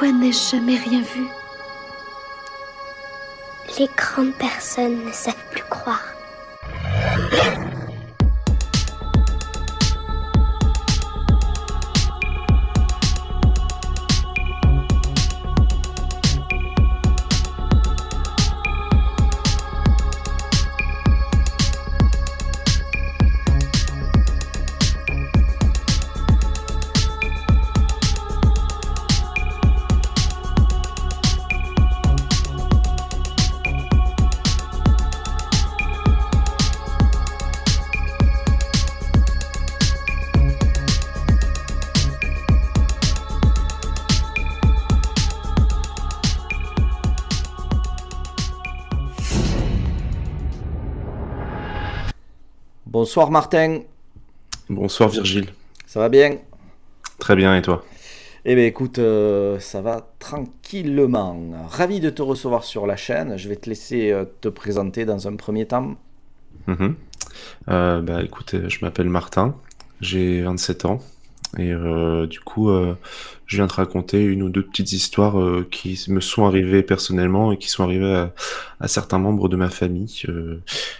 Pourquoi n'ai-je jamais rien vu? Les grandes personnes ne savent plus croire. Bonsoir Martin, Bonsoir Virgile. ça va bien? Très bien, et toi? Eh bien écoute, ça va tranquillement. Ravi de te recevoir sur la chaîne. Je vais te laisser te présenter dans un premier temps. Mhm. Écoute, je m'appelle Martin, j'ai 27 ans, et je viens te raconter une ou deux petites histoires qui me sont arrivées personnellement et qui sont arrivées à certains membres de ma famille.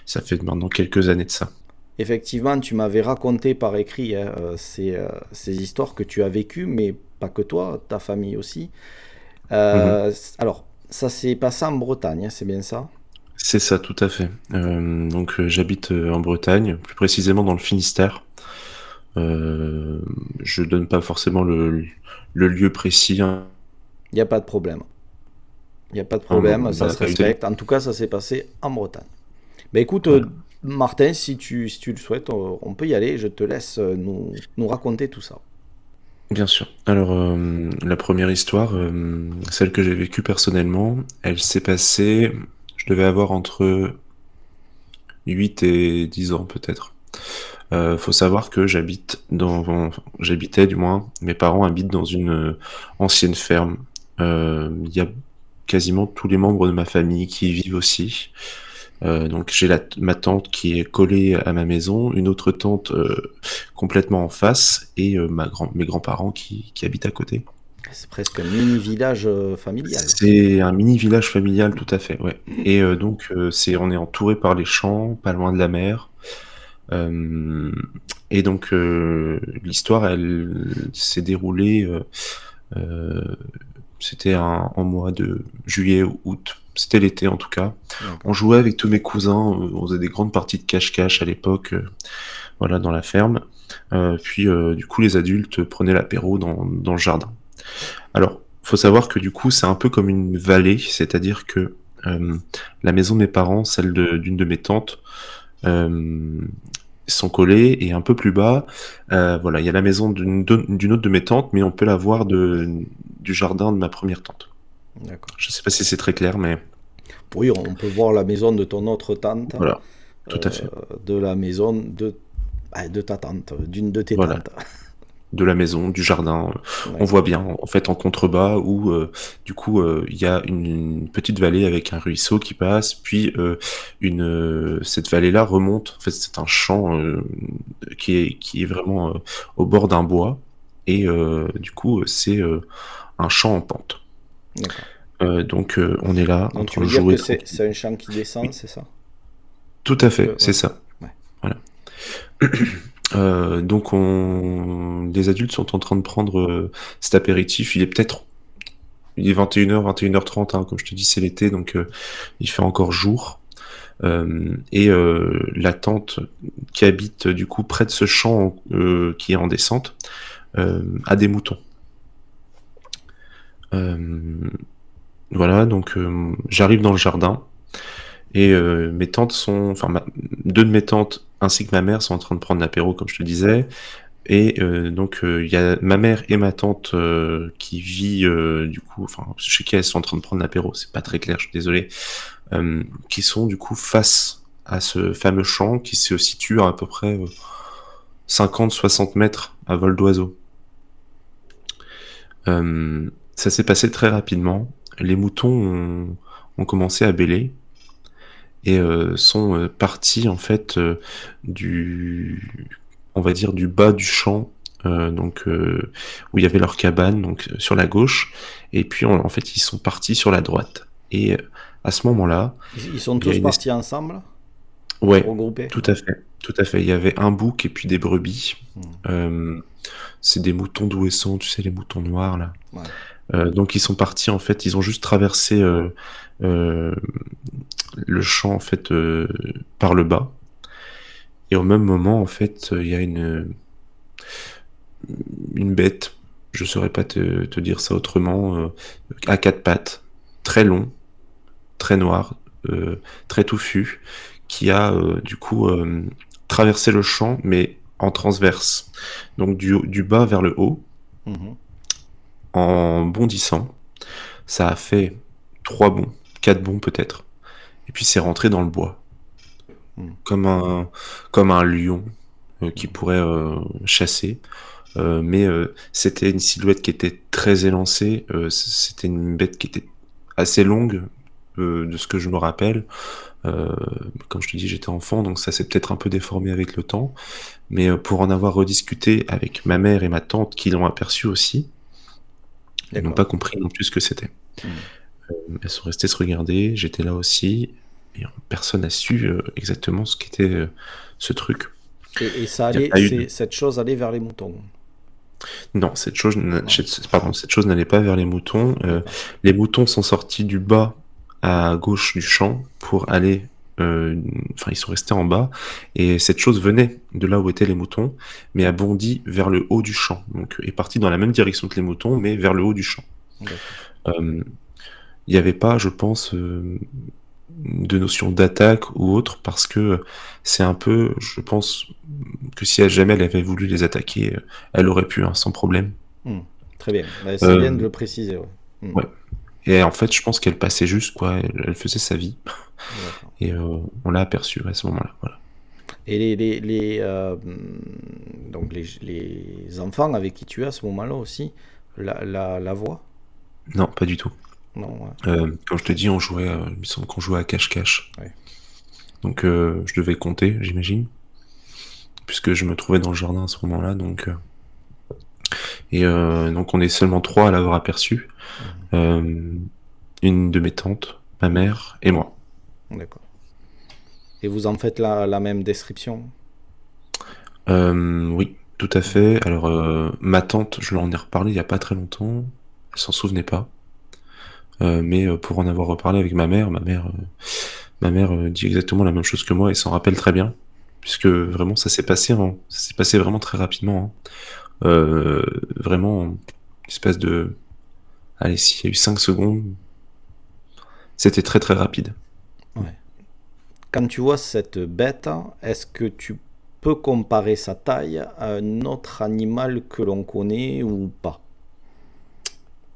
Ça fait maintenant quelques années de ça. Effectivement, tu m'avais raconté par écrit hein, ces histoires que tu as vécues, mais pas que toi, ta famille aussi. Mhm. Alors, ça s'est passé en Bretagne, hein, c'est bien ça? C'est ça, tout à fait. J'habite en Bretagne, plus précisément dans le Finistère. Je donne pas forcément le lieu précis, hein. Il n'y a pas de problème. Il n'y a pas de Hein, problème, ça se évidemment. respecte. En tout cas, ça s'est passé en Bretagne. Ben écoute, Voilà. Martin, si tu le souhaites, on peut y aller. Je te laisse nous raconter tout ça. Bien sûr. Alors, la première histoire, celle que j'ai vécue personnellement, elle s'est passée, je devais avoir entre 8 et 10 ans peut-être. Faut savoir que j'habitais du moins, mes parents habitent dans une ancienne ferme. Il y a quasiment tous les membres de ma famille qui y vivent aussi. Donc j'ai ma tante qui est collée à ma maison, une autre tante complètement en face et mes grands-parents qui habitent à côté. C'est presque un mini village familial. C'est un mini village familial, tout à fait, ouais. Et on est entouré par les champs, pas loin de la mer. Euh, L'histoire, elle s'est déroulée. Euh, C'était en mois de juillet ou août. C'était l'été en tout cas. On D'accord. jouait avec tous mes cousins. On faisait des grandes parties de cache-cache à l'époque, voilà, dans la ferme. Du coup, les adultes prenaient l'apéro dans le jardin. Alors, faut savoir que du coup, c'est un peu comme une vallée, c'est-à-dire que euh, la maison de mes parents, d'une de mes tantes, euh, sont collées et un peu plus bas, voilà, il y a la maison d'une autre de mes tantes, mais on peut la voir du jardin de ma première tante. D'accord. Je sais pas si c'est très clair, mais Oui, on peut voir la maison de ton autre tante, voilà, tout à euh, fait. de la maison de ta tante, d'une de tes Voilà, tantes. de la maison, du jardin, on D'accord. voit bien, en fait, en contrebas, où il y a une petite vallée avec un ruisseau qui passe, puis cette vallée-là remonte. En fait, c'est un champ qui est vraiment au bord d'un bois, et c'est un champ en pente. D'accord. On est là en Donc tu train veux de dire jouer que c'est tranquille. un champ qui descend, Oui, c'est ça? tout à fait, c'est Ouais. ça. Ouais. Voilà. Les adultes sont en train de prendre cet apéritif. Il est 21h, 21h30, hein, comme je te dis, c'est l'été, donc il fait encore jour. La tante qui habite du coup près de ce champ qui est en descente a des moutons. Euh, voilà, j'arrive dans le jardin et mes tantes deux de mes tantes ainsi que ma mère sont en train de prendre l'apéro, comme je te disais. Il y a ma mère et ma tante qui vit chez qui elles sont en train de prendre l'apéro, c'est pas très clair, je suis désolé, qui sont du coup face à ce fameux champ qui se situe à peu près 50-60 mètres à vol d'oiseau. Ça s'est passé très rapidement. Les moutons ont commencé à bêler et sont partis en fait du, on va dire du bas du champ où il y avait leur cabane, donc sur la gauche, et puis en fait ils sont partis sur la droite. Et à ce moment-là, Ils sont il y a tous une... partis ensemble, Ouais, regroupés? tout à fait, tout à fait. Il y avait un bouc et puis des brebis. Hmm. C'est des moutons d'Ouessant, tu sais, les moutons noirs là. Ouais. Donc ils sont partis en fait, ils ont juste traversé euh, le champ en fait par le bas. Et au même moment en fait, il y a une bête, je saurais pas te dire ça autrement, à quatre pattes, très long, très noir, très touffu, qui a du coup traversé le champ, mais en transverse, donc du bas vers le haut, Mhm. en bondissant. Ça a fait 3 bonds, 4 bonds peut-être, et puis c'est rentré dans le bois, Hmm. comme un lion qui pourrait chasser. Mais c'était une silhouette qui était très élancée. C'était une bête qui était assez longue, de ce que je me rappelle. Euh, Comme je te dis, j'étais enfant, donc ça s'est peut-être un peu déformé avec le temps. Mais pour en avoir rediscuté avec ma mère et ma tante, qui l'ont aperçu aussi, elles n'ont D'accord. pas compris non plus ce que c'était. Hmm. Elles sont restées se regarder, j'étais là aussi, et personne n'a su exactement ce qu'était ce truc. Et ça Il n'y a allait, pas eu de... cette chose allait vers les moutons? Non, Non. cette chose n'allait pas vers les moutons. D'accord. Les moutons sont sortis du bas à gauche du champ pour aller. Enfin, ils sont restés en bas. Et cette chose venait de là où étaient les moutons, mais a bondi vers le haut du champ. Donc, est partie dans la même direction que les moutons, mais vers le haut du champ. D'accord. Euh, Il n'y avait pas, je pense, de notion d'attaque ou autre, parce que c'est un peu, je pense, que si jamais elle avait voulu les attaquer, elle aurait pu, hein, sans problème. Hmm. Très bien. Ben, c'est bien de Euh, le préciser. Ouais. Hmm. ouais. Et en fait, je pense qu'elle passait juste, quoi. Elle faisait sa vie. D'accord. Et on l'a aperçue à ce moment-là. Voilà. Et donc les enfants avec qui tu es à ce moment-là aussi, la voix? Non, pas du tout. Non, ouais. Comme je te dis, on jouait, il me semble qu'on jouait à cache-cache. Ouais. Donc, je devais compter, j'imagine, puisque je me trouvais dans le jardin à ce moment-là. Donc on est seulement 3 à l'avoir aperçu. Mhm. Euh, une de mes tantes, ma mère et moi. D'accord. Et vous en faites la même description? Oui, tout à fait. Alors, ma tante, je leur en ai reparlé il y a pas très longtemps. Elle s'en souvenait pas. Mais pour en avoir reparlé avec ma mère dit exactement la même chose que moi et s'en rappelle très bien, puisque vraiment ça s'est passé vraiment très rapidement, hein. Vraiment, en l'espace de, allez, s'il y a eu 5 secondes, c'était très très rapide. Ouais. Quand tu vois cette bête, est-ce que tu peux comparer sa taille à un autre animal que l'on connaît ou pas?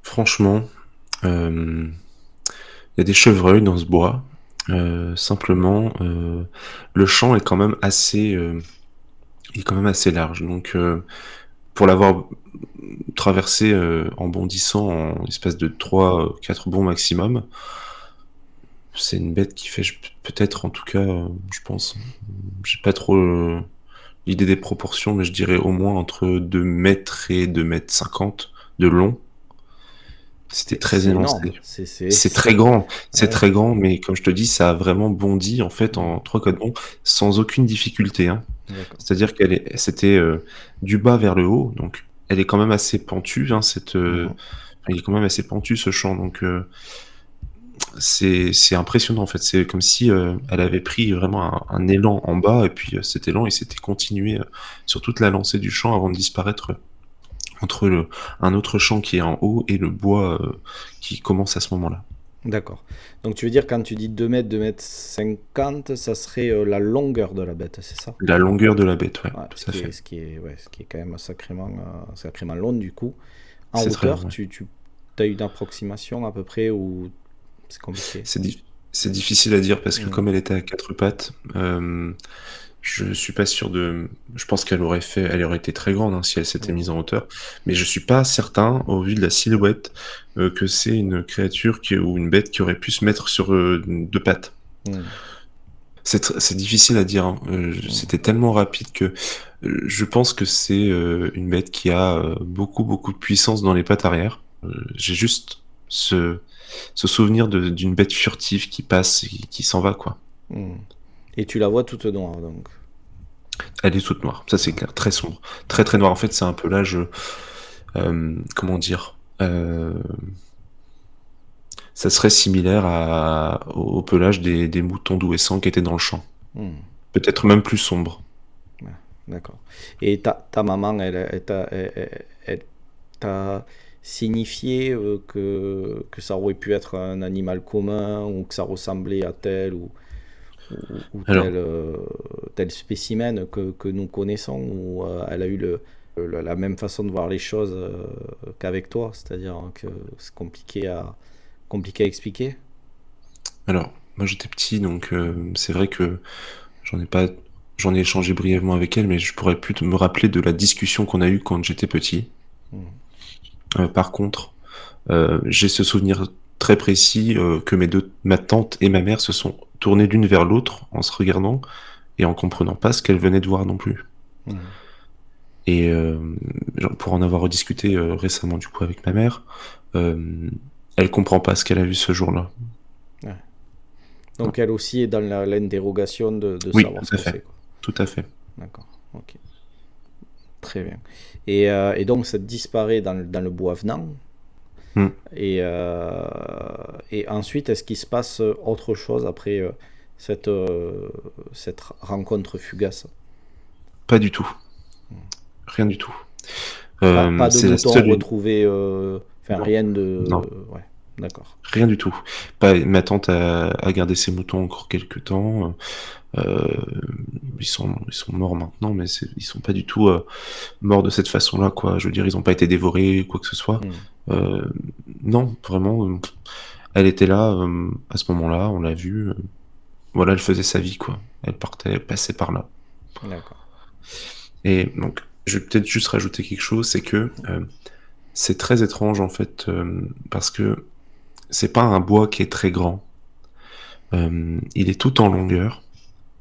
Franchement, il y a des chevreuils dans ce bois. Simplement, le champ est quand même assez large. Donc, pour l'avoir traversé en bondissant en espace de 3, 4 bonds maximum, c'est une bête qui fait peut-être, en tout cas, je pense, j'ai pas trop l'idée des proportions, mais je dirais au moins entre 2 mètres et 2,50 m de long. C'était très C'est énorme. élancé. C'est Ouais. très grand, mais comme je te dis, ça a vraiment bondi en fait Mm. en 3-4 bonds sans aucune difficulté, hein. D'accord. C'est-à-dire c'était du bas vers le haut, donc elle est quand même assez pentue, hein, Mhm. enfin, il est quand même assez pentu ce champ, donc c'est impressionnant en fait. C'est comme si elle avait pris vraiment un élan en bas, et puis cet élan il s'était continué sur toute la lancée du champ avant de disparaître entre un autre champ qui est en haut et le bois qui commence à ce moment-là. D'accord. Donc tu veux dire quand tu dis 2 mètres, 2,50 m, ça serait la longueur de la bête, c'est ça? La longueur de la bête, ouais, Ouais, tout à fait. ce qui est quand même sacrément long du coup. En C'est très long, hauteur, ouais. tu as une approximation à peu près ou c'est compliqué? C'est difficile à dire parce que Hmm. comme elle était à quatre pattes, je suis pas sûr de. Je pense elle aurait été très grande, hein, si elle s'était Hmm. mise en hauteur, mais je suis pas certain, au vu de la silhouette, que c'est une créature ou une bête qui aurait pu se mettre sur 2 pattes. Hmm. C'est difficile à dire, hein. Hmm. C'était tellement rapide que je pense que c'est une bête qui a beaucoup, beaucoup de puissance dans les pattes arrière. J'ai juste ce souvenir d'une bête furtive qui passe et qui s'en va, quoi. Hmm. Et tu la vois toute noire, donc. Elle est toute noire, ça c'est clair, très sombre, très très noire. En fait, c'est un pelage, comment dire, ça serait similaire au pelage des moutons d'Ouessant qui étaient dans le champ. Hmm. Peut-être même plus sombre. Ouais, d'accord. Et ta maman, elle t'a signifié que ça aurait pu être un animal commun ou que ça ressemblait à tel ou Alors, tel spécimen que nous connaissons ou elle a eu la même façon de voir les choses qu'avec toi, c'est-à-dire que c'est compliqué à expliquer. alors, moi j'étais petit, donc c'est vrai que j'en ai pas, j'en ai échangé brièvement avec elle, mais je pourrais plus me rappeler de la discussion qu'on a eue quand j'étais petit. Hmm. Par contre, j'ai ce souvenir très précis que ma tante et ma mère se sont tournées l'une vers l'autre en se regardant et en comprenant pas ce qu'elles venaient de voir non plus. Hmm. Et pour en avoir rediscuté récemment du coup avec ma mère, euh, elle comprend pas ce qu'elle a vu ce jour-là. Ouais. Donc elle aussi est dans l'interrogation de Oui, savoir ce tout à que fait, c'est, quoi. tout à fait. D'accord, ok. Très bien. Et donc ça disparaît dans le bois venant. Hmm. Et ensuite, est-ce qu'il se passe autre chose après cette, euh, cette rencontre fugace? Pas du tout, rien du tout. Pas de C'est la moutons seule. retrouvés, enfin Non, rien de. non, Ouais, d'accord. rien du tout. Pas, ma tante a gardé ses moutons encore quelques temps. Euh, ils sont morts maintenant, mais ils sont pas du tout morts de cette façon-là, quoi. Je veux dire, ils ont pas été dévorés, quoi que ce soit. Hmm. Euh, non, vraiment, elle était là à ce moment-là, on l'a vue. Voilà, elle faisait sa vie, quoi. Elle partait, elle passait par là. D'accord. Et donc, je vais peut-être juste rajouter quelque chose, c'est que c'est très étrange en fait, parce que c'est pas un bois qui est très grand. Il est tout en longueur.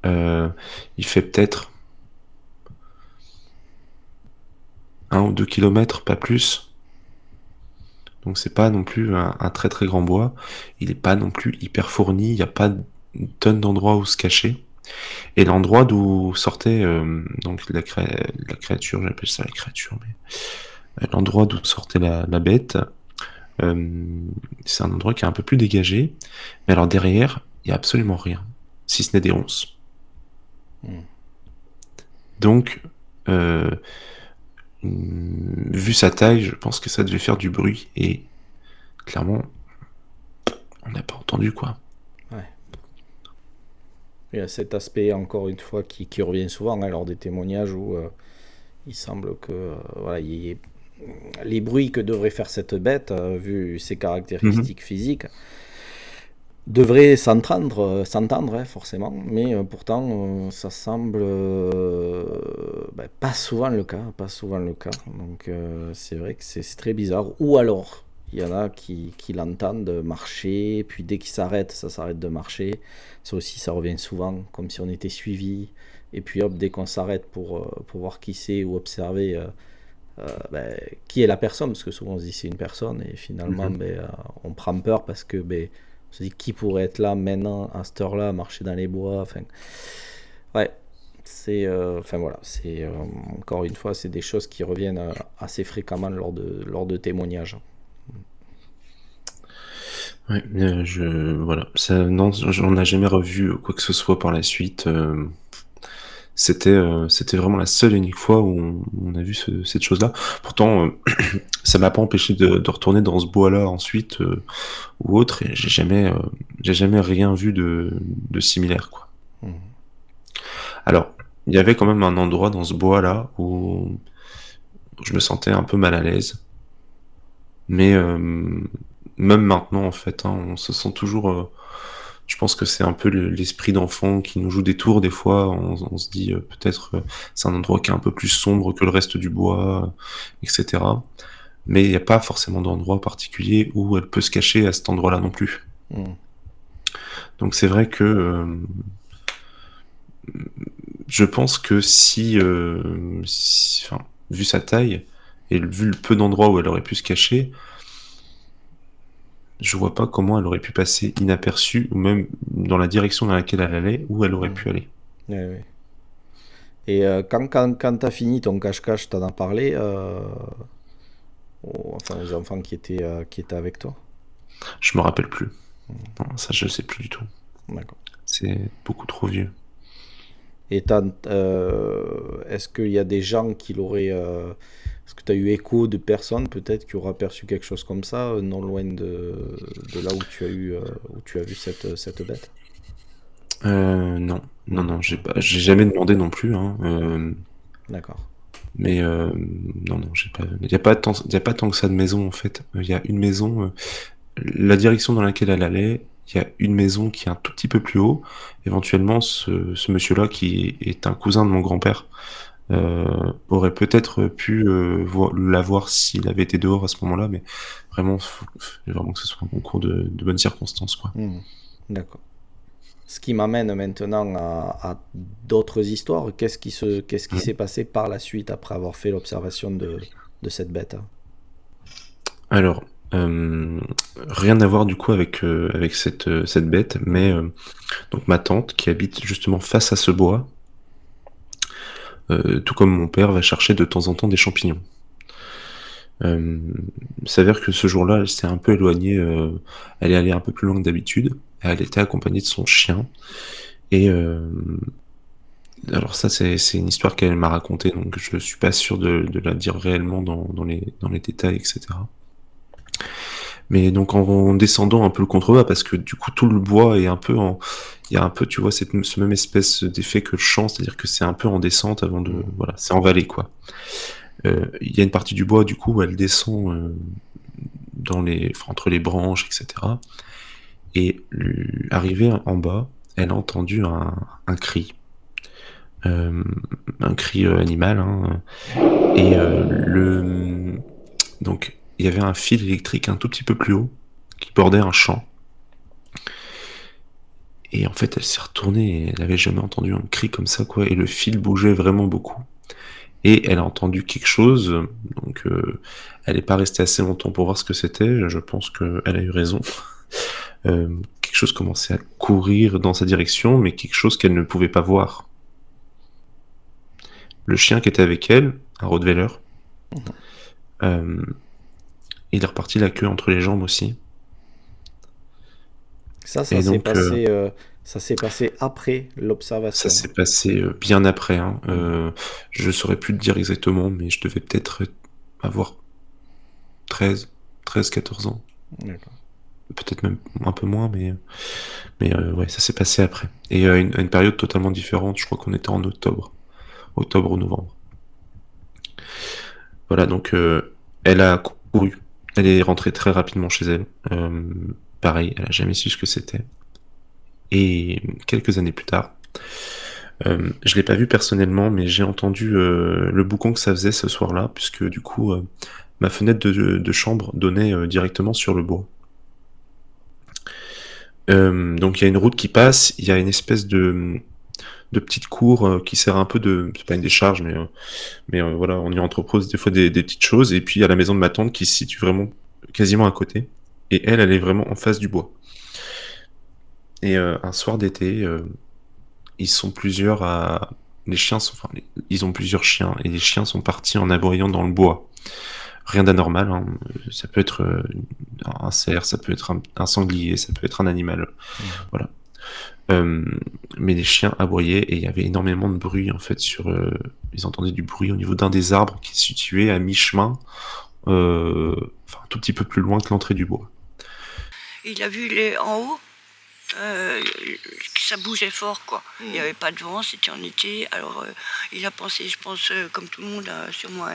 Euh, il fait peut-être 1 ou 2 kilomètres, pas plus. Donc c'est pas non plus un très très grand bois. Il est pas non plus hyper fourni. Il n'y a pas une tonne d'endroits où se cacher. Et l'endroit d'où sortait donc la créature, j'appelle ça la créature, mais l'endroit d'où sortait la bête, euh, c'est un endroit qui est un peu plus dégagé. Mais alors derrière, il y a absolument rien, si ce n'est des ronces. Hmm. Donc, euh, vu sa taille, je pense que ça devait faire du bruit. Et clairement, on n'a pas entendu quoi. Ouais. Il y a cet aspect, encore une fois, qui revient souvent hein, lors des témoignages où il semble que voilà, il y ait les bruits que devrait faire cette bête, vu ses Mhm. caractéristiques physiques, devrait s'entendre hein, forcément, mais pourtant ça semble pas souvent le cas, pas souvent le cas. Donc c'est vrai que c'est très bizarre. Ou alors il y en a qui l'entendent marcher, puis dès qu'il s'arrête, ça s'arrête de marcher. Ça aussi, ça revient souvent, comme si on était suivi. Et puis hop, dès qu'on s'arrête pour voir qui c'est ou observer qui est la personne, parce que souvent on se dit c'est une personne, et finalement Mhm. on prend peur parce que on se dit qui pourrait être là maintenant, à cette heure-là, marcher dans les bois. Enfin, ouais, enfin voilà, encore une fois, c'est des choses qui reviennent assez fréquemment lors de témoignages. Ouais, voilà. Ça, non, j'en ai jamais revu quoi que ce soit par la suite. C'était vraiment la seule et unique fois où on a vu cette chose-là. Pourtant, ça m'a pas empêché de retourner dans ce bois-là ensuite ou autre, et j'ai jamais rien vu de similaire, quoi. Mhm. Alors, il y avait quand même un endroit dans ce bois-là où je me sentais un peu mal à l'aise, mais même maintenant, en fait, hein, on se sent toujours. Je pense que c'est un peu l'esprit d'enfant qui nous joue des tours des fois. On se dit peut-être c'est un endroit qui est un peu plus sombre que le reste du bois, etc. Mais il n'y a pas forcément d'endroit particulier où elle peut se cacher à cet endroit-là non plus. Mhm. Donc c'est vrai que je pense que enfin, vu sa taille et vu le peu d'endroits où elle aurait pu se cacher, je vois pas comment elle aurait pu passer inaperçue ou même dans la direction dans laquelle elle allait, où elle aurait pu aller. Ouais, ouais. Et quand tu as fini ton cache-cache, t'en as parlé enfin, aux enfants qui étaient avec toi? Je me rappelle plus. Non, ça, je sais plus du tout. D'accord. C'est beaucoup trop vieux. Et est-ce qu'il y a des gens qui l'auraient... est-ce que tu as eu écho de personnes peut-être qui auraient aperçu quelque chose comme ça, non loin de là où où tu as vu cette bête? Non, non, non, j'ai jamais demandé non plus, hein. D'accord. Mais non, non, j'ai pas. Il y a pas tant que ça de maisons en fait. Il y a une maison, la direction dans laquelle elle allait. Il y a une maison qui est un tout petit peu plus haut. Éventuellement, ce monsieur-là, qui est un cousin de mon grand-père, aurait peut-être pu la voir s'il avait été dehors à ce moment-là, mais vraiment, faut vraiment que ce soit un concours de bonnes circonstances, quoi. Hmm. D'accord. Ce qui m'amène maintenant à d'autres histoires. Qu'est-ce qui Mm. s'est passé par la suite après avoir fait l'observation de cette bête? Alors, euh, rien à voir du coup avec cette bête, mais donc ma tante qui habite justement face à ce bois, tout comme mon père, va chercher de temps en temps des champignons. Euh, il s'avère que ce jour-là, elle s'est un peu éloignée, elle est allée un peu plus loin que d'habitude, elle était accompagnée de son chien, et alors ça c'est une histoire qu'elle m'a racontée, donc je suis pas sûr de la dire réellement dans les détails, etc. Mais donc en descendant un peu le contrebas, parce que du coup tout le bois est un peu en... Il y a un peu, tu vois, ce même espèce d'effet que le champ, c'est-à-dire que c'est un peu en descente avant de... Hmm. Voilà, c'est en vallée, quoi. Il y a une partie du bois, du coup, où elle descend enfin, entre les branches, etc. Et arrivée en bas, elle a entendu un cri. Euh, un cri animal, hein. Et donc, il y avait un fil électrique un tout petit peu plus haut qui bordait un champ. Et en fait, elle s'est retournée et elle avait jamais entendu un cri comme ça, quoi. Et le fil bougeait vraiment beaucoup. Et elle a entendu quelque chose. Donc, elle n'est pas restée assez longtemps pour voir ce que c'était. Je pense qu'elle a eu raison. Quelque chose commençait à courir dans sa direction, mais quelque chose qu'elle ne pouvait pas voir. Le chien qui était avec elle, un Rottweiler, euh, il est reparti la queue entre les jambes aussi. Ça Et s'est donc, ça s'est passé après ça l'observation. s'est passé bien après, hein. Je saurais plus te dire exactement, mais je devais peut-être avoir 14 ans. D'accord. Peut-être même un peu moins, mais ouais, ça s'est passé après. Et à une période totalement différente, je crois qu'on était en octobre ou novembre. Voilà, donc elle a couru, elle est rentrée très rapidement chez elle. Pareil, elle a jamais su ce que c'était. Et quelques années plus tard, je l'ai pas vu personnellement, mais j'ai entendu le boucan que ça faisait ce soir-là, puisque du coup, ma fenêtre de chambre donnait directement sur le bois. Donc il y a une route qui passe, il y a une espèce de petite cour qui sert un peu de... C'est pas une décharge, mais voilà, on y entrepose des fois des petites choses, et puis il y a la maison de ma tante qui se situe vraiment quasiment à côté, et elle est vraiment en face du bois. Et un soir d'été, ils sont plusieurs à... Les chiens sont... Enfin, ils ont plusieurs chiens, et les chiens sont partis en aboyant dans le bois. Rien d'anormal, hein. Ça peut être un cerf, ça peut être un sanglier, ça peut être un animal, voilà. Euh, mais les chiens aboyaient et il y avait énormément de bruit en fait ils entendaient du bruit au niveau d'un des arbres qui se situait à mi-chemin, enfin un tout petit peu plus loin que l'entrée du bois. Il a vu en haut que ça bougeait fort, quoi. Il n'y avait pas de vent, c'était en été. Alors il a pensé, je pense, comme tout le monde, sûrement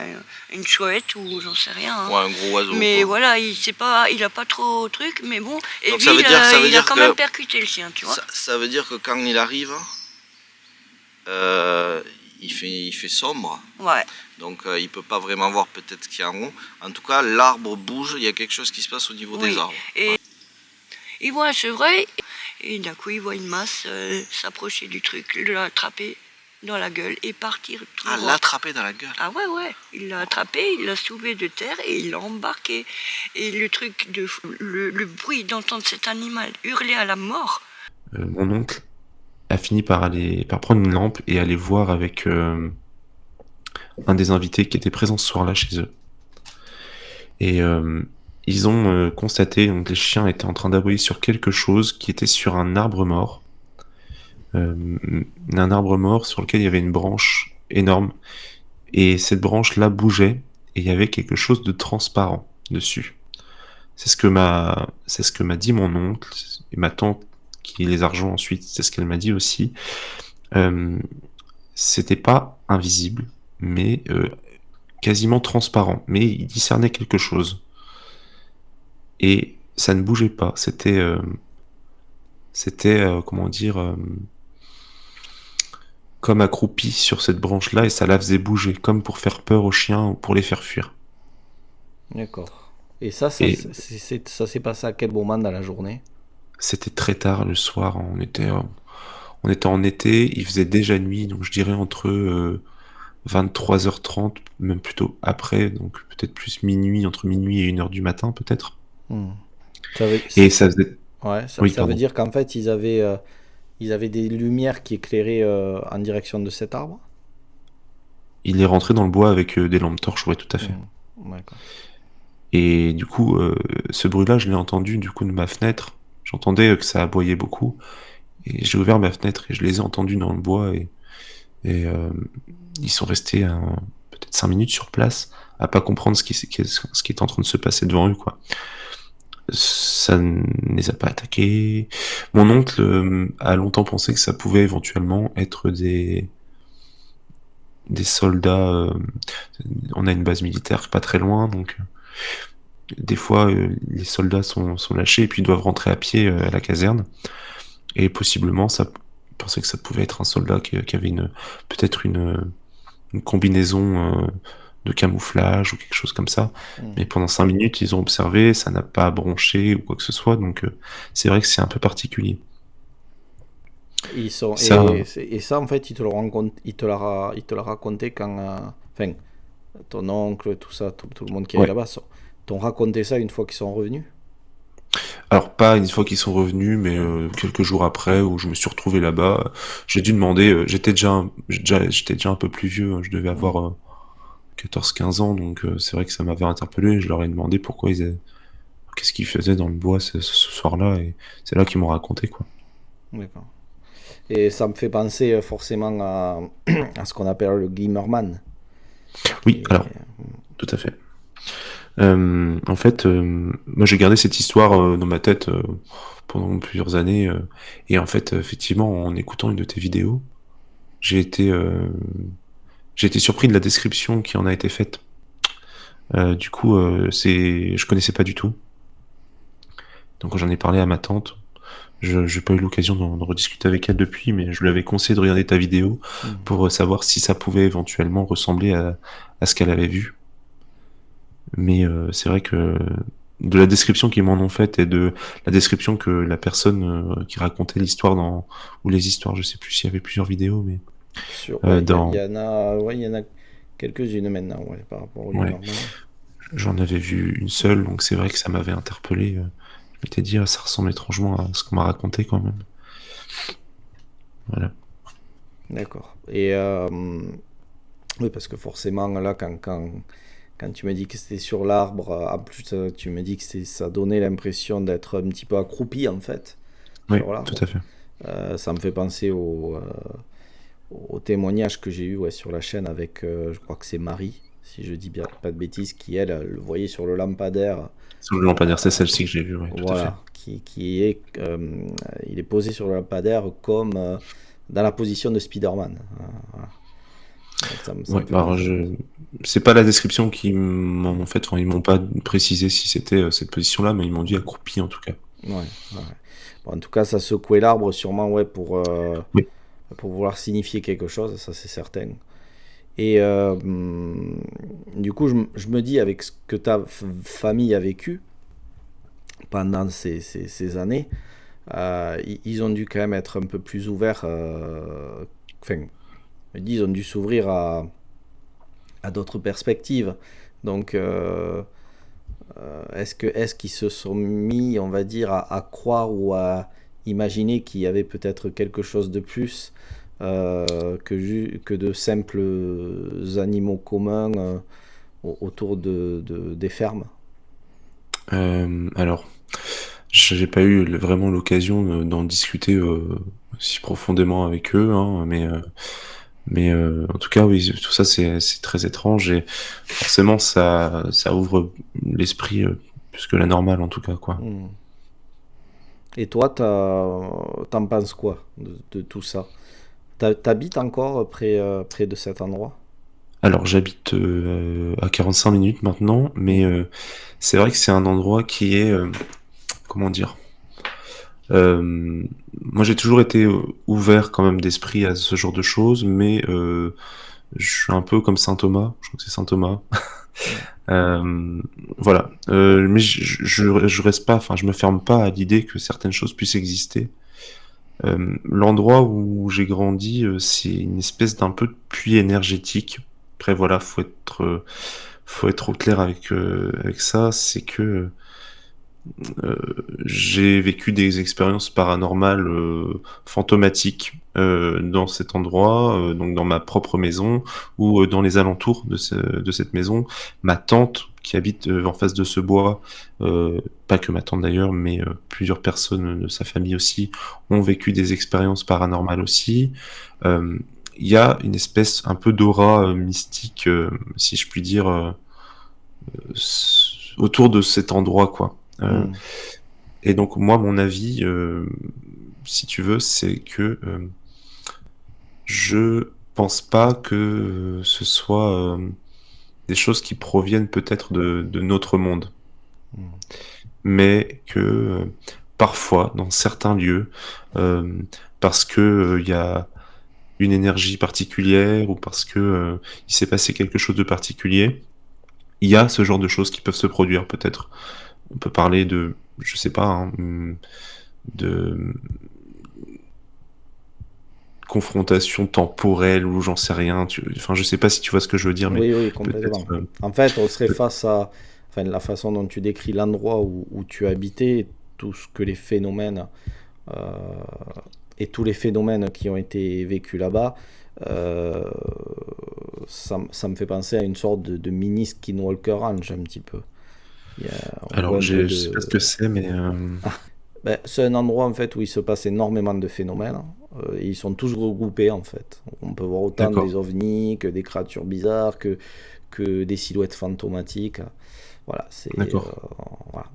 une chouette ou j'en sais rien. Hein. Ouais, un gros oiseau. Mais quoi. voilà, il a pas trop truc, mais bon. Et Donc, puis ça veut dire il a quand que même percuté le chien, tu vois. Ça veut dire que quand il arrive, il fait sombre. Ouais. Donc il peut pas vraiment voir peut-être ce qu'il y a en haut. En tout cas, l'arbre bouge, il y a quelque chose qui se passe au niveau des arbres. Et il voit un chevreuil Et d'un coup, il voit une masse s'approcher du truc, l'attraper dans la gueule et partir tout Ah, droit. l'attraper dans la gueule. Ah ouais, il l'a attrapé, il l'a soulevé de terre et il l'a embarqué. Et le bruit d'entendre cet animal hurler à la mort. Mon oncle a fini par prendre une lampe et aller voir avec un des invités qui était présent ce soir-là chez eux. Et ils ont constaté, donc les chiens étaient en train d'aboyer sur quelque chose qui était sur un arbre mort. Un arbre mort sur lequel il y avait une branche énorme. Et cette branche-là bougeait et il y avait quelque chose de transparent dessus. C'est ce que m'a dit mon oncle et ma tante qui les a rejoints ensuite. C'est ce qu'elle m'a dit aussi. C'était pas invisible, mais quasiment transparent. Mais il discernait quelque chose. Et ça ne bougeait pas. C'était comment dire, comme accroupi sur cette branche-là et ça la faisait bouger, comme pour faire peur aux chiens ou pour les faire fuir. D'accord. Et ça s'est passé à quel moment dans la journée? C'était très tard le soir, on était en été, il faisait déjà nuit, donc je dirais entre 23h30, même plutôt après, donc peut-être plus minuit, entre minuit et 1h du matin peut-être. Et ça faisait... Ouais, Oui, ça veut pardon. dire qu'en fait, ils avaient des lumières qui éclairaient en direction de cet arbre? Il est rentré dans le bois avec des lampes torches, ouais, tout à fait. D'accord. Et du coup, ce bruit-là, je l'ai entendu du coup de ma fenêtre. J'entendais que ça aboyait beaucoup. Et j'ai ouvert ma fenêtre et je les ai entendus dans le bois. Et ils sont restés peut-être 5 minutes sur place à pas comprendre ce qui est en train de se passer devant eux, quoi. Ça ne les a pas attaqués. Mon oncle a longtemps pensé que ça pouvait éventuellement être des soldats. On a une base militaire pas très loin, donc des fois les soldats sont lâchés et puis doivent rentrer à pied à la caserne. Et possiblement, il pensait que ça pouvait être un soldat qui avait peut-être une combinaison de camouflage ou quelque chose comme ça. Mais pendant 5 minutes, ils ont observé, ça n'a pas bronché ou quoi que ce soit, donc c'est vrai que c'est un peu particulier. Et ça, en fait, il te l'a raconté quand, enfin, ton oncle, tout ça, tout le monde qui est Ouais. là-bas, t'ont raconté ça une fois qu'ils sont revenus? Alors pas une fois qu'ils sont revenus, mais quelques jours après, où je me suis retrouvé là-bas, j'ai dû demander, j'étais déjà un peu plus vieux, hein, je devais avoir 14-15 ans, donc c'est vrai que ça m'avait interpellé, je leur ai demandé qu'est-ce qu'ils faisaient dans le bois ce soir-là, et c'est là qu'ils m'ont raconté, quoi. D'accord. Et ça me fait penser forcément à ce qu'on appelle le Glimmerman. Oui, Et- alors, tout à fait. En fait, moi j'ai gardé cette histoire dans ma tête pendant plusieurs années, et en fait, effectivement, en écoutant une de tes vidéos, j'ai été surpris de la description qui en a été faite. Du coup, je connaissais pas du tout. Donc j'en ai parlé à ma tante. J'ai pas eu l'occasion d'en rediscuter avec elle depuis, mais je lui avais conseillé de regarder ta vidéo pour savoir si ça pouvait éventuellement ressembler à ce qu'elle avait vu. Mais c'est vrai que de la description qu'ils m'en ont faite et de la description que la personne qui racontait l'histoire ou les histoires, je sais plus s'il y avait plusieurs vidéos, mais il y en a quelques-unes maintenant, ouais, par rapport au Ouais. Glimmerman. J'en avais vu une seule, donc c'est vrai que ça m'avait interpellé. Je m'étais dit, ça ressemble étrangement à ce qu'on m'a raconté quand même. Voilà. D'accord. Et oui, parce que forcément, là, quand tu me dis que c'était sur l'arbre, en plus, tu me dis que ça donnait l'impression d'être un petit peu accroupi, en fait, Oui, sur l'arbre. tout à fait. Ça me fait penser au témoignage que j'ai eu, ouais, sur la chaîne avec, je crois que c'est Marie, si je dis bien pas de bêtises, qui, elle, le voyait sur le lampadaire. Sur le lampadaire, c'est celle-ci que j'ai vue, ouais, tout à fait. Voilà, il est posé sur le lampadaire comme dans la position de Spider-Man. Voilà. Donc, ça me Ouais, fait alors penser. c'est pas la description qu'ils m'ont fait, enfin, ils m'ont pas précisé si c'était cette position-là, mais ils m'ont dit accroupi en tout cas. Ouais, ouais. Bon, en tout cas, ça secouait l'arbre sûrement, ouais, Oui. pour vouloir signifier quelque chose, ça c'est certain. Et du coup, je me dis, avec ce que ta famille a vécu pendant ces années, ils ont dû quand même être un peu plus ouverts. Enfin, je me dis, ils ont dû s'ouvrir à d'autres perspectives. Donc, est-ce qu'ils se sont mis, on va dire, à croire ou à imaginer qu'il y avait peut-être quelque chose de plus que de simples animaux communs autour des fermes? Alors, j'ai pas eu vraiment l'occasion d'en discuter si profondément avec eux, hein, mais en tout cas, oui, tout ça, c'est très étrange et forcément, ça ouvre l'esprit plus que la normale, en tout cas, quoi. Hmm. Et toi, t'en penses quoi de tout ça? T'habites encore près de cet endroit? Alors, j'habite à 45 minutes maintenant, mais c'est vrai que c'est un endroit qui est, comment dire, moi j'ai toujours été ouvert quand même d'esprit à ce genre de choses, mais je suis un peu comme saint Thomas, je crois que c'est saint Thomas. Hmm. Euh, voilà, mais je reste pas, enfin je me ferme pas à l'idée que certaines choses puissent exister. L'endroit où j'ai grandi, c'est une espèce d'un peu de puits énergétique. Après voilà, faut être au clair avec ça, c'est que euh, j'ai vécu des expériences paranormales fantomatiques dans cet endroit, donc dans ma propre maison ou dans les alentours de cette maison. Ma tante qui habite en face de ce bois, pas que ma tante d'ailleurs, mais plusieurs personnes de sa famille aussi ont vécu des expériences paranormales aussi. Euh, Il y a une espèce un peu d'aura mystique, si je puis dire, autour de cet endroit, quoi. Hmm. Et donc moi, mon avis, si tu veux, c'est que je pense pas que ce soit des choses qui proviennent peut-être de notre monde, Hmm. mais que parfois, dans certains lieux, euh, parce que il y a une énergie particulière ou parce que il s'est passé quelque chose de particulier, il y a ce genre de choses qui peuvent se produire peut-être. On peut parler de, je sais pas, hein, de confrontation temporelle ou j'en sais rien. Enfin, je sais pas si tu vois ce que je veux dire, mais Oui, oui, peut-être. complètement. En fait, on serait face à, enfin, la façon dont tu décris l'endroit où tu habitais, tout ce que les phénomènes euh, et tous les phénomènes qui ont été vécus là-bas, euh, ça me fait penser à une sorte de mini Skinwalker Ranch un petit peu. On voit Alors, un peu je sais pas de... ce que c'est, mais Ben, c'est un endroit en fait où il se passe énormément de phénomènes. Et ils sont tous regroupés en fait. On peut voir autant d'accord, des ovnis que des créatures bizarres, que des silhouettes fantomatiques. Voilà, d'accord, voilà.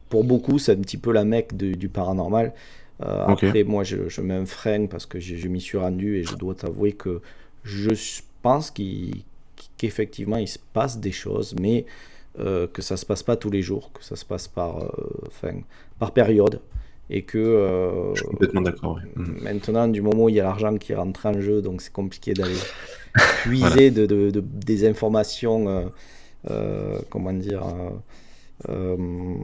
Pour beaucoup, c'est un petit peu la Mecque du paranormal. ok. Après, moi, je mets un frein parce que je m'y suis rendu et je dois t'avouer que je pense qu'effectivement, il se passe des choses, mais que ça se passe pas tous les jours, que ça se passe enfin, par période. Et que Je suis complètement d'accord, ouais. Mhm. maintenant, du moment où il y a l'argent qui rentre en jeu, donc c'est compliqué d'aller Voilà. puiser des informations, comment dire, euh,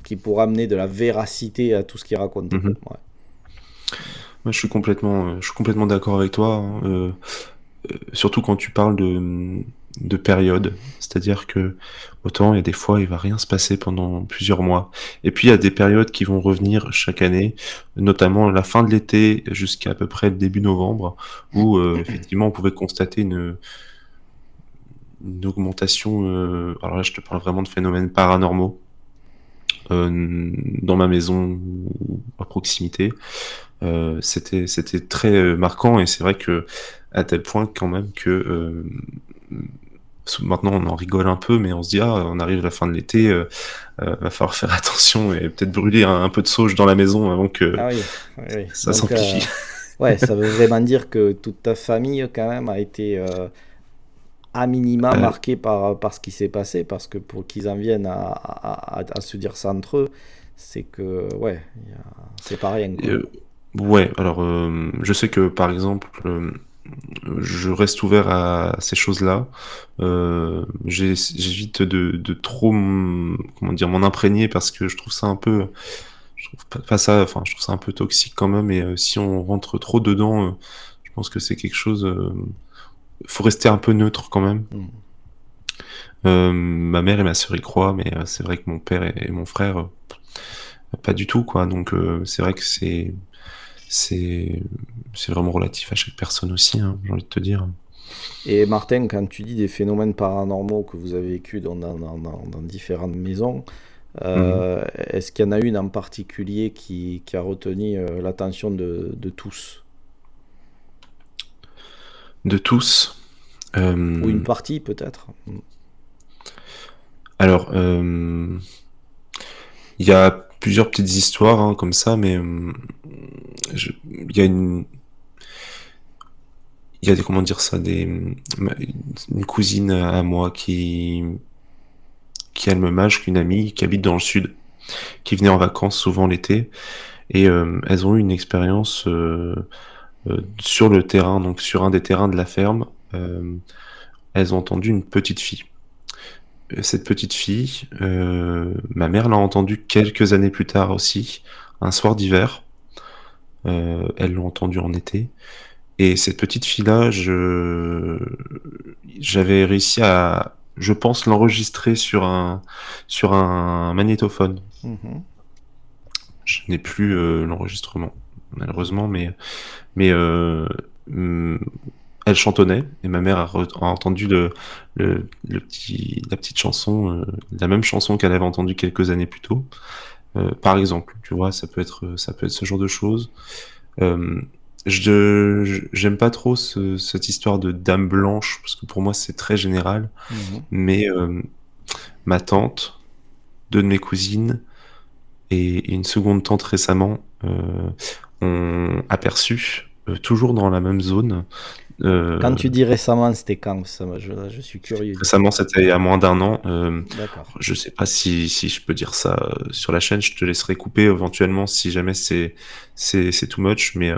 qui pourraient amener de la véracité à tout ce qui est raconté. Mhm. Ouais. Moi, je suis complètement d'accord avec toi, hein. Surtout quand tu parles de période. C'est-à-dire que autant il y a des fois il va rien se passer pendant plusieurs mois. Et puis il y a des périodes qui vont revenir chaque année, notamment la fin de l'été jusqu'à peu près le début novembre, où effectivement on pouvait constater une augmentation. Alors là je te parle vraiment de phénomènes paranormaux dans ma maison ou à proximité. C'était très marquant et c'est vrai que à tel point quand même que maintenant on en rigole un peu, mais on se dit ah on arrive à la fin de l'été, va falloir faire attention et peut-être brûler un peu de sauge dans la maison avant que Ah oui, oui, oui. ça Donc, s'amplifie. ouais, ça veut vraiment dire que toute ta famille, quand même, a été à minima Euh, marquée par ce qui s'est passé, parce que pour qu'ils en viennent à se dire ça entre eux, c'est que, ouais, c'est pas rien, quoi. euh, ouais, alors je sais que par exemple je reste ouvert à ces choses-là. J'évite de trop comment dire m'en imprégner parce que je trouve ça un peu Je trouve pas ça, enfin, je trouve ça un peu toxique quand même. Et si on rentre trop dedans, je pense que c'est quelque chose. Faut rester un peu neutre quand même. Mm. Ma mère et ma sœur y croient, mais c'est vrai que mon père et mon frère, pas du tout, quoi. Donc c'est vrai que c'est c'est vraiment relatif à chaque personne aussi, hein, j'ai envie de te dire. Et Martin, quand tu dis des phénomènes paranormaux que vous avez vécus dans différentes maisons, Mhm. est-ce qu'il y en a une en particulier qui a retenu l'attention de tous? De tous. Ou une partie peut-être? Mm. Alors, il y a plusieurs petites histoires, hein, comme ça, mais il y a comment dire ça, une cousine à moi qui elle me mâche, qu'une amie qui habite dans le sud, qui venait en vacances souvent l'été, et elles ont eu une expérience sur le terrain, donc sur un des terrains de la ferme. Elles ont entendu une petite fille. Cette petite fille, ma mère l'a entendue quelques années plus tard aussi, un soir d'hiver. Elles l'ont entendue en été. Et cette petite fille-là, j'avais réussi à, je pense, l'enregistrer sur un magnétophone. Mhm. Je n'ai plus l'enregistrement, malheureusement, mais hum, elle chantonnait et ma mère a entendu la petite chanson, la même chanson qu'elle avait entendue quelques années plus tôt. Par exemple, tu vois, ça peut être ce genre de choses. Euh, J'aime pas trop cette histoire de dame blanche parce que pour moi c'est très général. Mhm. Mais ma tante, deux de mes cousines et une seconde tante récemment ont aperçu, toujours dans la même zone. Quand euh, tu dis récemment, c'était quand? Je suis curieux du coup. Récemment, c'était il y a moins d'un an. D'accord. Je sais pas si je peux dire ça sur la chaîne. Je te laisserai couper éventuellement si jamais c'est too much. Mais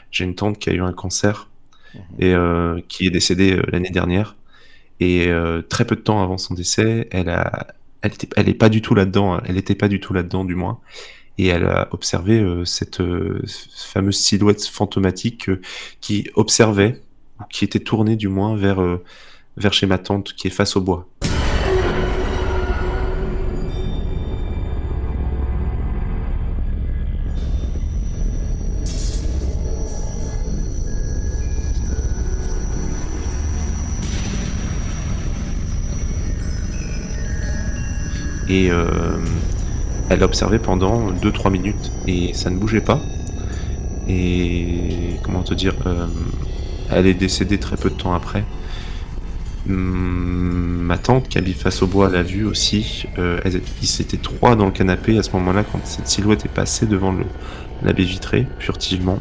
j'ai une tante qui a eu un cancer Mhm. et qui est décédée l'année dernière. Et très peu de temps avant son décès, elle est pas du tout là-dedans. Hein. Elle était pas du tout là-dedans, du moins. Et elle a observé cette fameuse silhouette fantomatique qui observait, ou qui était tournée du moins vers chez ma tante qui est face au bois. Et elle a observé pendant 2-3 minutes et ça ne bougeait pas. Et comment te dire, elle est décédée très peu de temps après. Ma tante qui habite face au bois l'a vue aussi. Ils étaient trois dans le canapé à ce moment-là quand cette silhouette est passée devant la baie vitrée, furtivement.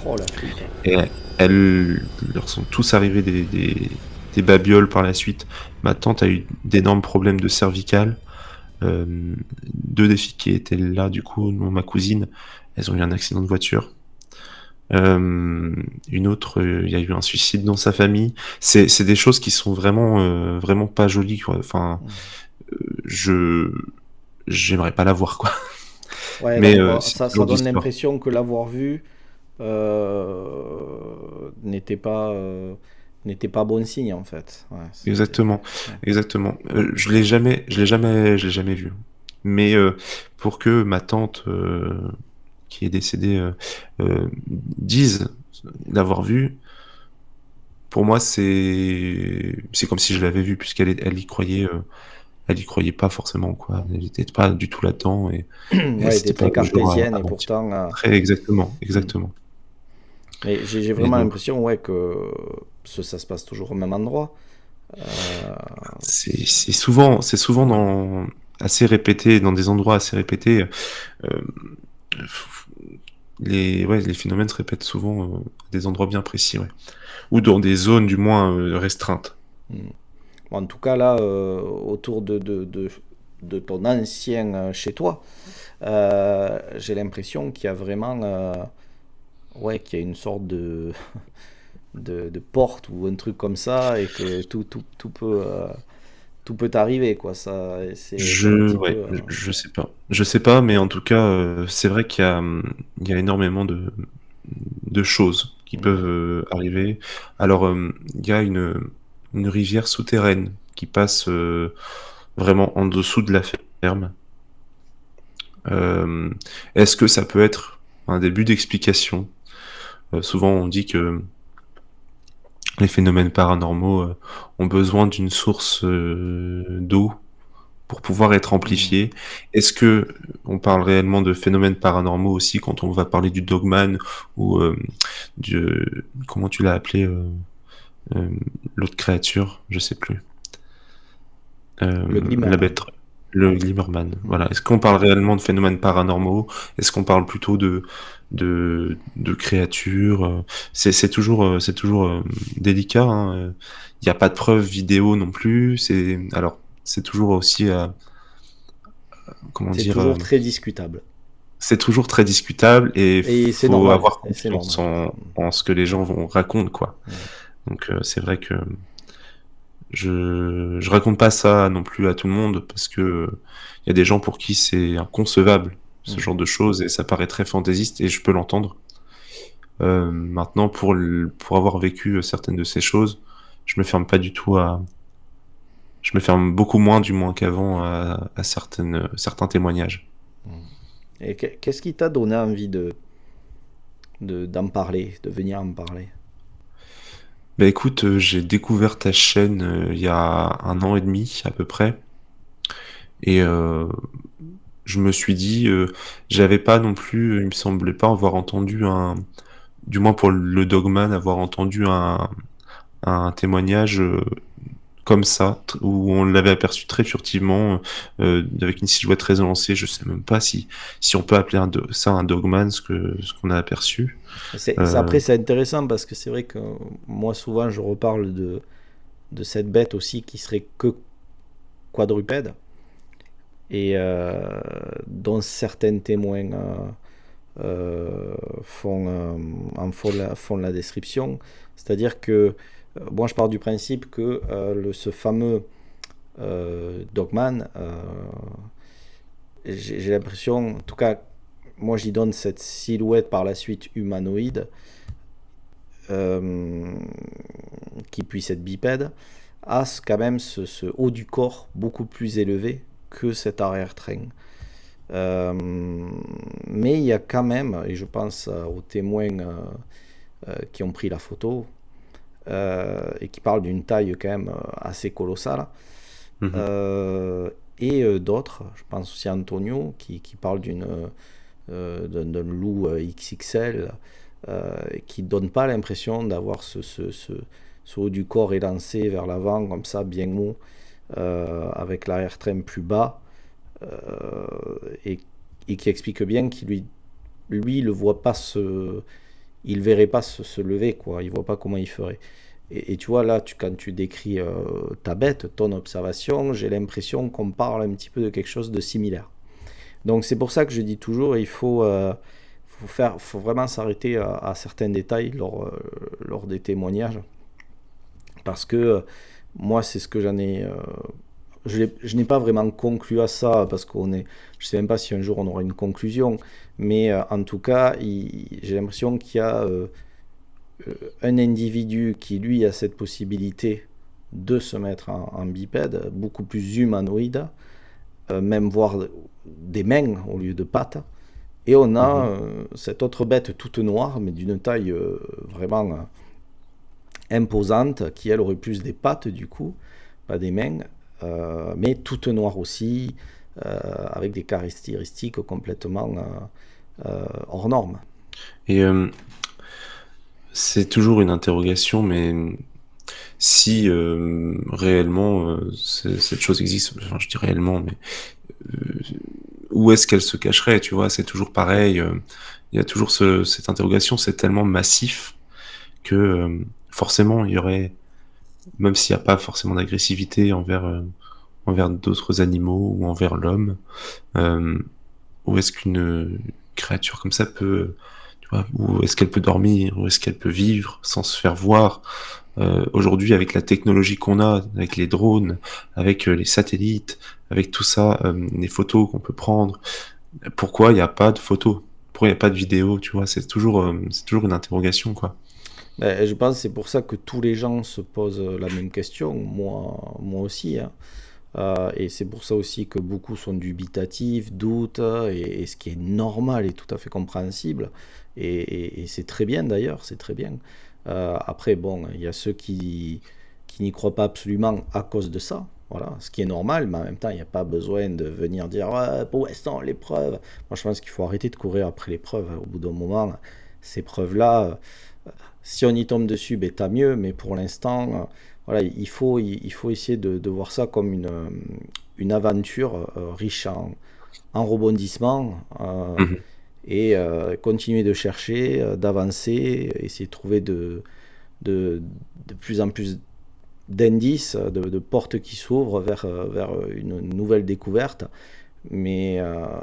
Oh la flûte. Et elles leur sont tous arrivés des babioles par la suite. Ma tante a eu d'énormes problèmes de cervicales. Deux des filles qui étaient là, du coup, dont ma cousine, elles ont eu un accident de voiture. Une autre, il y a eu un suicide dans sa famille. C'est des choses qui sont vraiment pas jolies, quoi. Enfin, je j'aimerais pas la voir, quoi. Ouais, Mais donc c'est ça, ce ça genre donne d'histoire. l'impression que l'avoir vu n'était pas bon signe en fait. Ouais, Exactement, ouais. exactement. Je l'ai jamais vu. Mais pour que ma tante qui est décédée dise l'avoir vu, pour moi c'est comme si je l'avais vu elle y croyait pas forcément, quoi. Elle était pas du tout là-dedans et Ouais, elle était c'était pas très le genre cartésienne à et mentir. pourtant. Très exactement, Mm. exactement. Mais j'ai Et vraiment donc l'impression, ouais, que ça se passe toujours au même endroit. Euh, c'est souvent dans assez répété, dans des endroits assez répétés. Euh, les phénomènes se répètent souvent à des endroits bien précis, ouais. Ou dans des zones du moins restreintes. mm. Bon, en tout cas, là, autour de ton ancien chez toi, j'ai l'impression qu'il y a vraiment, ouais, qu'il y a une sorte de porte ou un truc comme ça et que tout peut, tout peut arriver, quoi. Ça, c'est un Je, petit peu. ouais, je sais pas. Je sais pas, mais en tout cas, c'est vrai il y a énormément de choses qui Mm. peuvent arriver. Alors, il y a une rivière souterraine qui passe vraiment en dessous de la ferme. Euh, Est-ce que ça peut être un début d'explication? Souvent, on dit que les phénomènes paranormaux ont besoin d'une source d'eau pour pouvoir être Mm. amplifiés. Est-ce que on parle réellement de phénomènes paranormaux aussi quand on va parler du Dogman ou comment tu l'as appelé euh, l'autre créature, je sais plus. Le La Glimmerman. bête, le Glimmerman. Mm. Voilà. Est-ce qu'on parle réellement de phénomènes paranormaux? Est-ce qu'on parle plutôt de créatures? C'est toujours délicat, hein. Il n'y a pas de preuves vidéo non plus. C'est toujours aussi comment C'est dire, toujours très discutable. c'est toujours très discutable et Et c'est faut normal. avoir Et c'est confiance normal. en ce que les gens vont racontent, quoi. Mm. Donc c'est vrai que je raconte pas ça non plus à tout le monde parce que il y a des gens pour qui c'est inconcevable ce Mm. genre de choses et ça paraît très fantaisiste et je peux l'entendre. Maintenant pour avoir vécu certaines de ces choses, je me ferme pas du tout je me ferme beaucoup moins du moins qu'avant à certains témoignages. Mm. Et qu'est-ce qui t'a donné envie d'en parler, de venir en parler? Bah écoute, j'ai découvert ta chaîne il y a un an et demi à peu près, et je me suis dit, j'avais pas non plus, il me semblait pas avoir entendu du moins pour le Dogman, avoir entendu un témoignage comme ça, où on l'avait aperçu très furtivement, avec une silhouette très élancée. Je sais même pas si on peut appeler ça un Dogman, ce qu'on a aperçu. Après, Euh, c'est intéressant parce que c'est vrai que moi, souvent, je reparle de cette bête aussi qui serait que quadrupède et dont certains témoins font la description. C'est-à-dire que moi, je pars du principe que ce fameux Dogman, j'ai l'impression, en tout cas, moi j'y donne cette silhouette par la suite humanoïde, euh, qui puisse être bipède, a quand même ce haut du corps beaucoup plus élevé que cet arrière-train. Mais il y a quand même, et je pense aux témoins qui ont pris la photo, et qui parlent d'une taille quand même assez colossale, mhm. et d'autres, je pense aussi à Antonio, qui parle d'un loup XXL, qui ne donne pas l'impression d'avoir ce haut du corps élancé vers l'avant, comme ça, bien mou, avec l'arrière-train plus bas, euh, et, et qui explique bien qu'il lui le voit pas il verrait pas se lever, quoi. Il voit pas comment il ferait. Et tu vois, là, quand tu décris ta bête, ton observation, j'ai l'impression qu'on parle un petit peu de quelque chose de similaire. Donc c'est pour ça que je dis toujours, faut vraiment s'arrêter à certains détails lors des témoignages. Parce que moi, c'est ce que j'en ai. Je n'ai pas vraiment conclu à ça, parce je ne sais même pas si un jour on aura une conclusion, mais en tout cas, j'ai l'impression qu'il y a un individu qui, lui, a cette possibilité de se mettre en bipède, beaucoup plus humanoïde, même voir des mains au lieu de pattes. Et on a Mhm. cette autre bête toute noire, mais d'une taille vraiment imposante, qui elle aurait plus des pattes du coup, pas des mains, mais toute noire aussi, avec des caractéristiques complètement hors normes. Et c'est toujours une interrogation, mais si réellement cette chose existe, enfin je dis réellement, mais euh, où est-ce qu'elle se cacherait, tu vois, c'est toujours pareil, il y a toujours cette interrogation, c'est tellement massif que forcément il y aurait, même s'il n'y a pas forcément d'agressivité envers d'autres animaux ou envers l'homme, euh, où est-ce qu'une créature comme ça peut, Tu vois, où est-ce qu'elle peut dormir, où est-ce qu'elle peut vivre sans se faire voir. Aujourd'hui, avec la technologie qu'on a, avec les drones, avec les satellites, avec tout ça, les photos qu'on peut prendre, pourquoi il n'y a pas de photos? Pourquoi il n'y a pas de vidéos, tu vois? C'est toujours une interrogation, quoi. Je pense que c'est pour ça que tous les gens se posent la même question, moi aussi, hein. Et c'est pour ça aussi que beaucoup sont dubitatifs, doutent, et ce qui est normal et tout à fait compréhensible. Et c'est très bien d'ailleurs, c'est très bien. Après, bon, il y a ceux qui n'y croient pas absolument à cause de ça. Voilà, ce qui est normal, mais en même temps, il n'y a pas besoin de venir dire ouais, pour l'instant, les preuves. Moi, je pense qu'il faut arrêter de courir après les preuves. Au bout d'un moment, ces preuves-là, si on y tombe dessus, ben, tant mieux, mais pour l'instant, voilà, il faut essayer de voir ça comme une aventure riche en rebondissements, Mhm. et continuer de chercher, d'avancer, essayer de trouver de, de plus en plus d'indices, de portes qui s'ouvrent vers une nouvelle découverte. Mais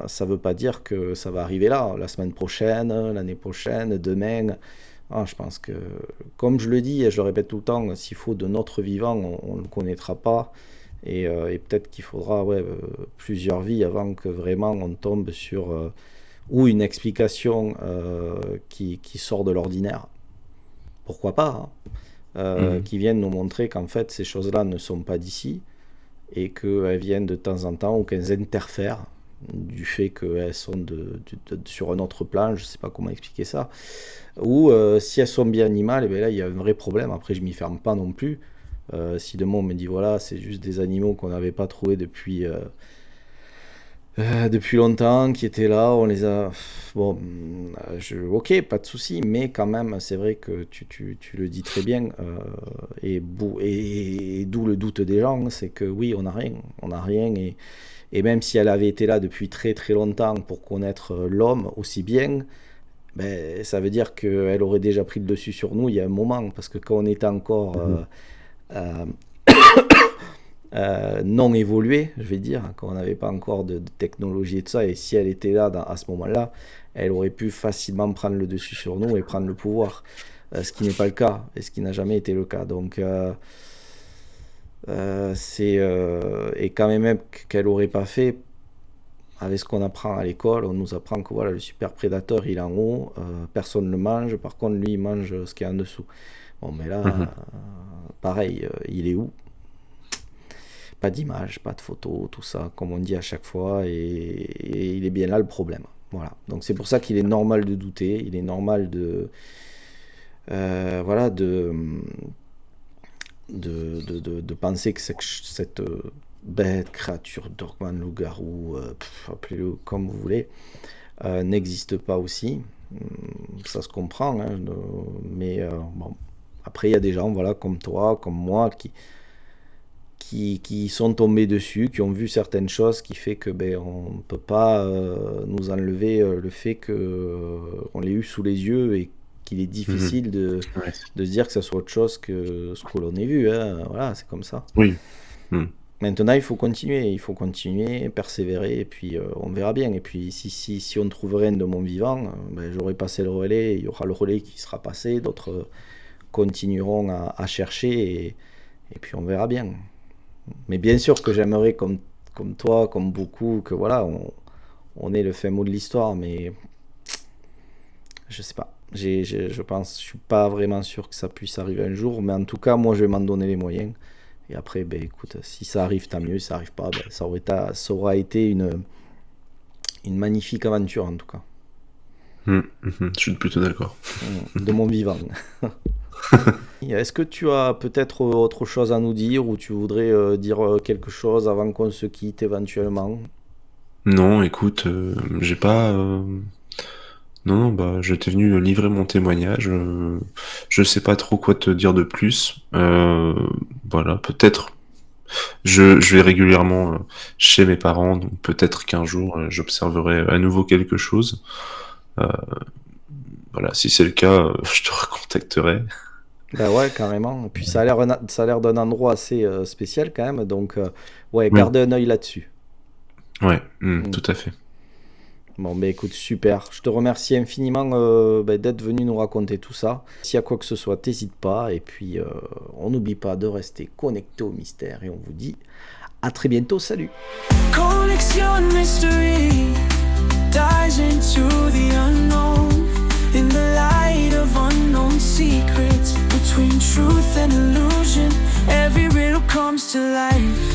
ça ne veut pas dire que ça va arriver là, la semaine prochaine, l'année prochaine, demain. Ah, je pense que, comme je le dis et je le répète tout le temps, s'il faut de notre vivant, on ne le connaîtra pas. Et peut-être qu'il faudra, ouais, plusieurs vies avant que vraiment on tombe sur ou une explication qui sort de l'ordinaire. Pourquoi pas, hein, Mhm. qui viennent nous montrer qu'en fait ces choses-là ne sont pas d'ici et qu'elles viennent de temps en temps ou qu'elles interfèrent du fait qu'elles sont sur un autre plan, je ne sais pas comment expliquer ça, ou si elles sont bien animales, et bien là il y a un vrai problème. Après, je m'y ferme pas non plus. Si demain on me dit voilà, c'est juste des animaux qu'on n'avait pas trouvés depuis longtemps, qui étaient là, on les a. Bon, ok, pas de souci, mais quand même, c'est vrai que tu le dis très bien, et d'où le doute des gens, c'est que oui, on n'a rien, et même si elle avait été là depuis très très longtemps pour connaître l'homme aussi bien, ben, ça veut dire qu'elle aurait déjà pris le dessus sur nous il y a un moment, parce que quand on était encore Mhm. euh, non évolué, je vais dire, quand on n'avait pas encore de technologie et tout ça, et si elle était là à ce moment-là, elle aurait pu facilement prendre le dessus sur nous et prendre le pouvoir, ce qui n'est pas le cas, et ce qui n'a jamais été le cas. Donc, et quand même qu'elle aurait pas fait, avec ce qu'on apprend à l'école, on nous apprend que voilà, le super prédateur il est en haut, personne ne le mange, par contre lui il mange ce qui est en dessous. Bon, mais là, Mhm. pareil, il est où? Pas d'image, pas de photo, tout ça, comme on dit à chaque fois, et il est bien là le problème. Voilà. Donc c'est pour ça qu'il est normal de douter, il est normal voilà, de penser que cette bête, créature, Dorkman, loup-garou, appelez-le comme vous voulez, n'existe pas aussi. Ça se comprend, hein, mais bon. Après, il y a des gens, voilà, comme toi, comme moi, qui sont tombés dessus, qui ont vu certaines choses, qui fait que ben, on ne peut pas nous enlever le fait qu'on l'ait eu sous les yeux et qu'il est Mhm. difficile Ouais. de se dire que ça soit autre chose que ce que l'on ait vu, hein. Voilà, c'est comme ça. Oui. Mhm. Maintenant, il faut continuer, persévérer, et puis on verra bien. Et puis si on ne trouve rien de mon vivant, ben, j'aurai passé le relais, il y aura le relais qui sera passé, d'autres continueront à chercher, et puis on verra bien. Mais bien sûr que j'aimerais, comme toi, comme beaucoup, que voilà, on ait le fin mot de l'histoire, mais je sais pas. Je pense, je suis pas vraiment sûr que ça puisse arriver un jour, mais en tout cas, moi, je vais m'en donner les moyens. Et après, ben écoute, si ça arrive, tant mieux. Si ça arrive pas, ben, ça aura été une magnifique aventure, en tout cas. Mhm. Mhm. Je suis plutôt d'accord. De mon vivant. Est-ce que tu as peut-être autre chose à nous dire, ou tu voudrais dire quelque chose avant qu'on se quitte éventuellement? Non, écoute, j'ai pas. Non, non, bah, j'étais venu livrer mon témoignage. Je sais pas trop quoi te dire de plus. Voilà, peut-être. Je vais régulièrement chez mes parents, donc peut-être qu'un jour j'observerai à nouveau quelque chose. Euh, voilà, si c'est le cas, je te recontacterai. Ben ouais, carrément. Et puis ça a l'air d'un endroit assez spécial quand même, donc ouais, Oui, garde un œil là-dessus. ouais, Mm. tout à fait. Bon, ben écoute, super. Je te remercie infiniment d'être venu nous raconter tout ça. S'il y a quoi que ce soit, t'hésites pas. Et puis, on n'oublie pas de rester connecté au mystère. Et on vous dit à très bientôt. Salut. Connexion mystery dives into the unknown in the light of unknown secrets between truth and illusion. Every riddle comes to life.